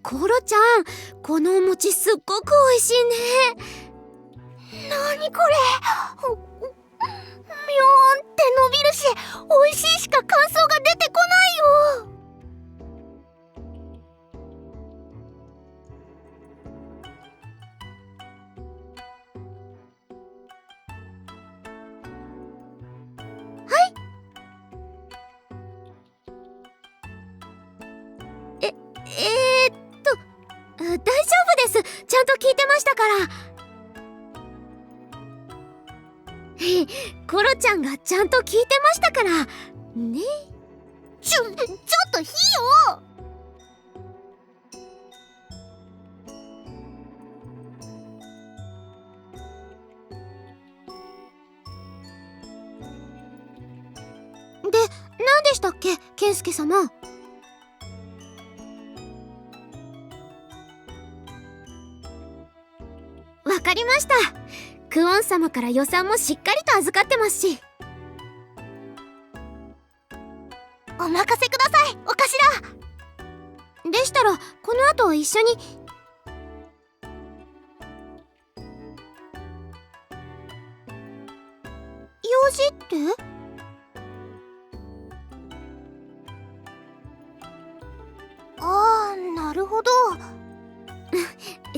コロちゃん、このお餅すっごく美味しいね。なにこれ、みょーんって伸びるし、美味しいしか感想が出てこないよ。大丈夫です。ちゃんと聞いてましたから。コロちゃんがちゃんと聞いてましたからね。ちょっとひよ。で、何でしたっけ、ケンスケ様。わかりました。クオン様から予算もしっかりと預かってますし。お任せください、お頭。でしたらこの後一緒に。用事って？あー、なるほど。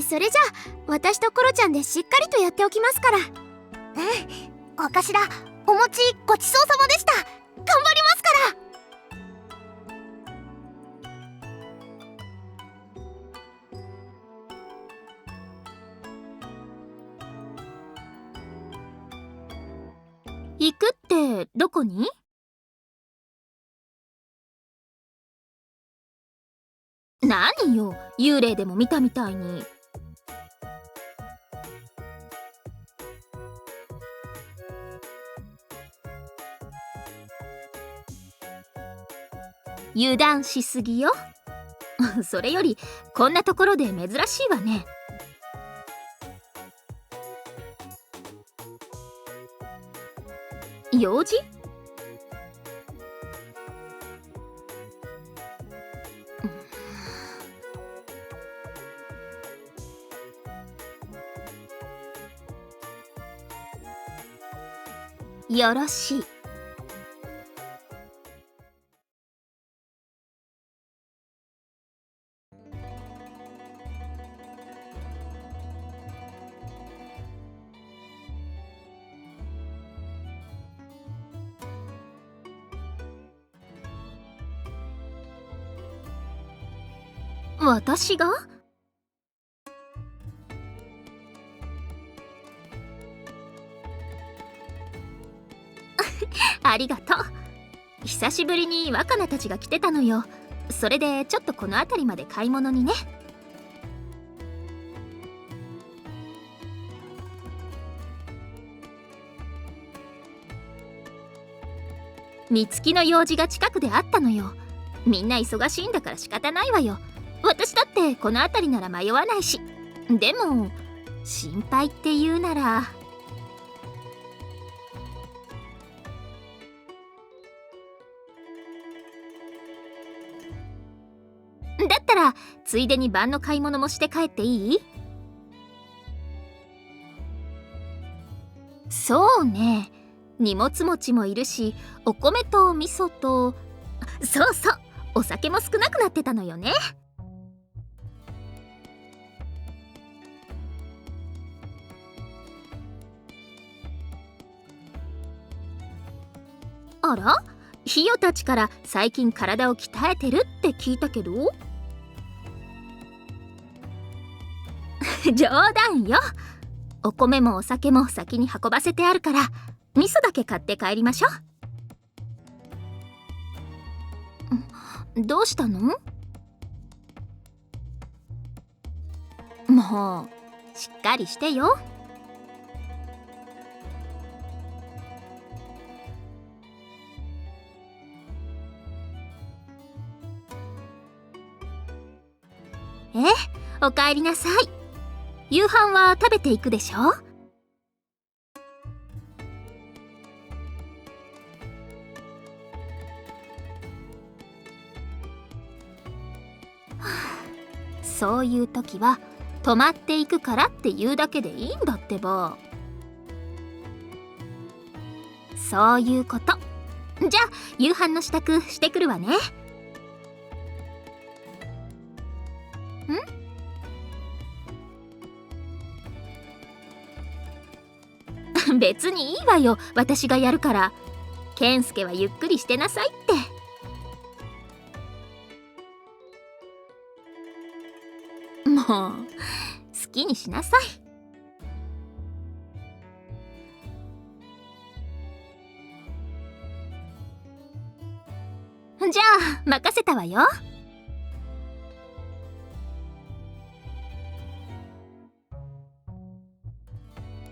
それじゃあ私とコロちゃんでしっかりとやっておきますから。お頭、お餅ごちそうさまでした。頑張りますから。行くってどこに？何よ、幽霊でも見たみたいに。油断しすぎよ。それよりこんなところで珍しいわね。用事？よろしい。私が？ありがとう。久しぶりに若菜たちが来てたのよ。それでちょっとこの辺りまで買い物にね。三月の用事が近くであったのよ。みんな忙しいんだから仕方ないわよ。私だってこの辺りなら迷わないし。でも心配って言うなら。だったらついでに晩の買い物もして帰っていい？そうね、荷物持ちもいるし、お米と味噌と、そうそう、お酒も少なくなってたのよね。あら、ヒヨたちから最近体を鍛えてるって聞いたけど。冗談よ。お米もお酒も先に運ばせてあるから、味噌だけ買って帰りましょう。どうしたの？もうしっかりしてよ。おかえりなさい。夕飯は食べていくでしょ？そういう時は止まっていくからって言うだけでいいんだってば。そういうこと。じゃあ夕飯の支度してくるわね。別にいいわよ、私がやるから。健介はゆっくりしてなさいって。もう好きにしなさい。じゃあ任せたわよ。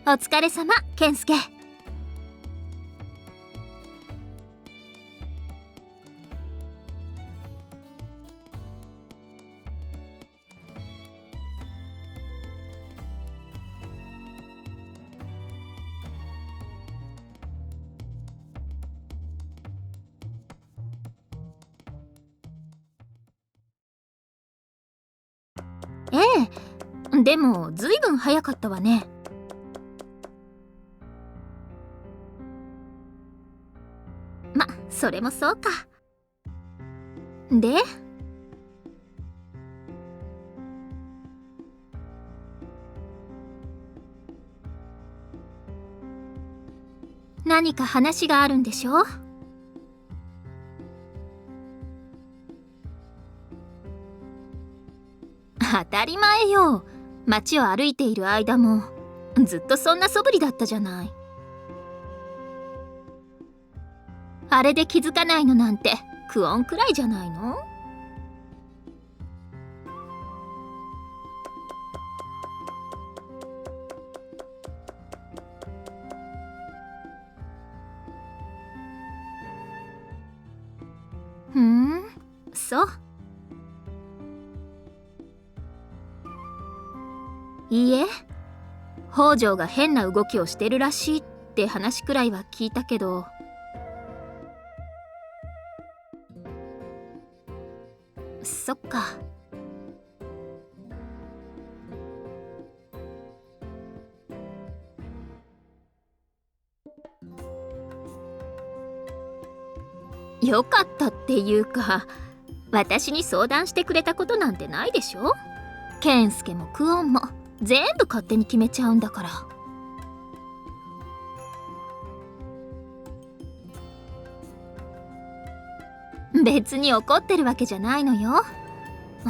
お疲れ様、健介。ええ、でもずいぶん早かったわね。ま、それもそうか。で、何か話があるんでしょ？当たり前よ。街を歩いている間もずっとそんな素振りだったじゃない。あれで気づかないのなんてクオンくらいじゃないの？そう。いいえ、北条が変な動きをしてるらしいって話くらいは聞いたけど。そっか。よかったっていうか、私に相談してくれたことなんてないでしょ。健介もクオンも全部勝手に決めちゃうんだから。別に怒ってるわけじゃないのよ。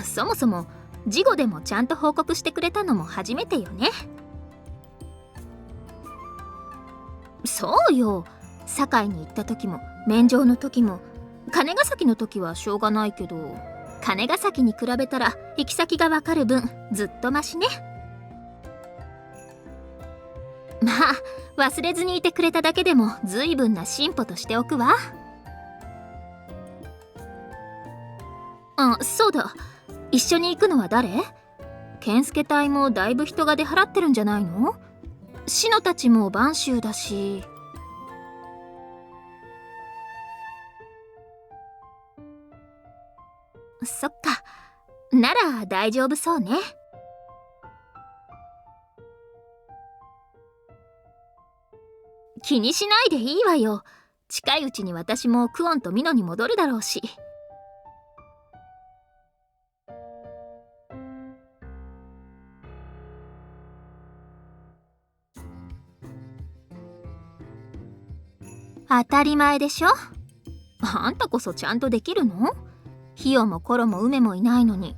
そもそも事後でもちゃんと報告してくれたのも初めてよね。そうよ、堺に行った時も免状の時も金ヶ崎の時はしょうがないけど、金ヶ崎に比べたら行き先がわかる分ずっとマシね。まあ忘れずにいてくれただけでも随分な進歩としておくわ。あ、そうだ、一緒に行くのは誰？健介隊もだいぶ人が出払ってるんじゃないの？シノたちも播州だし。そっか、なら大丈夫そうね。気にしないでいいわよ。近いうちに私もクオンとミノに戻るだろうし。当たり前でしょ。あんたこそちゃんとできるの？ヒヨもコロもウメもいないのに。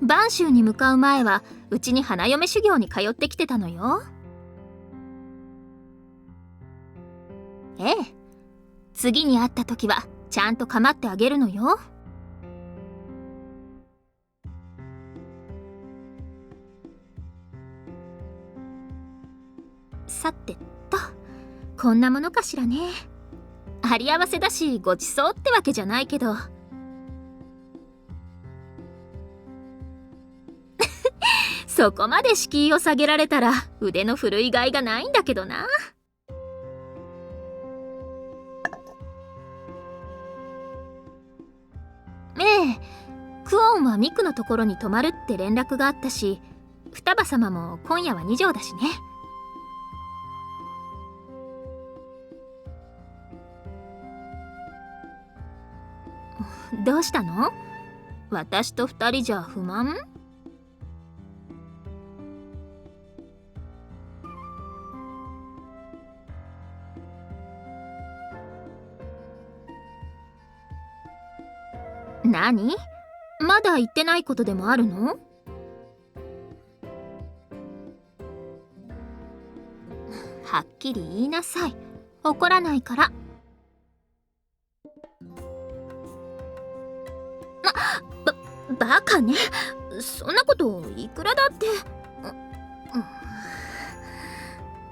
播州に向かう前はうちに花嫁修行に通ってきてたのよ。ええ、次に会った時はちゃんと構ってあげるのよ。さてと、こんなものかしらね。あり合わせだしごちそうってわけじゃないけど。そこまで敷居を下げられたら腕の振るいがいがないんだけどな。ミクのところに泊まるって連絡があったし、双葉様も今夜は2錠だしね。どうしたの？私と2人じゃ不満？何？まだ言ってないことでもあるの？はっきり言いなさい。怒らないから。バカね。そんなこといくらだって。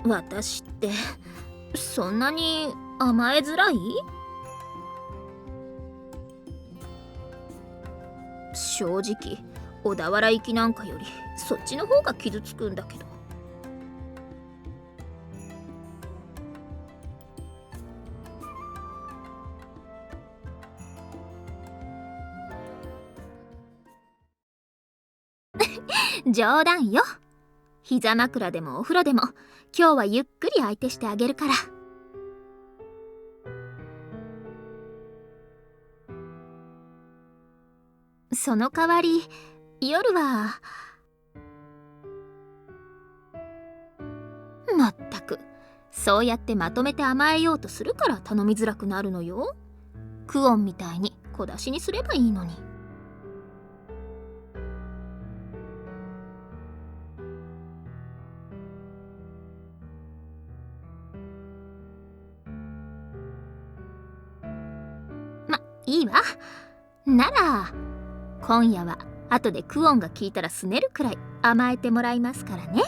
私ってそんなに甘えづらい？正直小田原行きなんかよりそっちの方が傷つくんだけど。冗談よ。膝枕でもお風呂でも今日はゆっくり相手してあげるから。その代わり夜はまったく、そうやってまとめて甘えようとするから頼みづらくなるのよ。クオンみたいに小出しにすればいいのに。いいわ。なら今夜は後でクオンが聞いたらすねるくらい甘えてもらいますからね。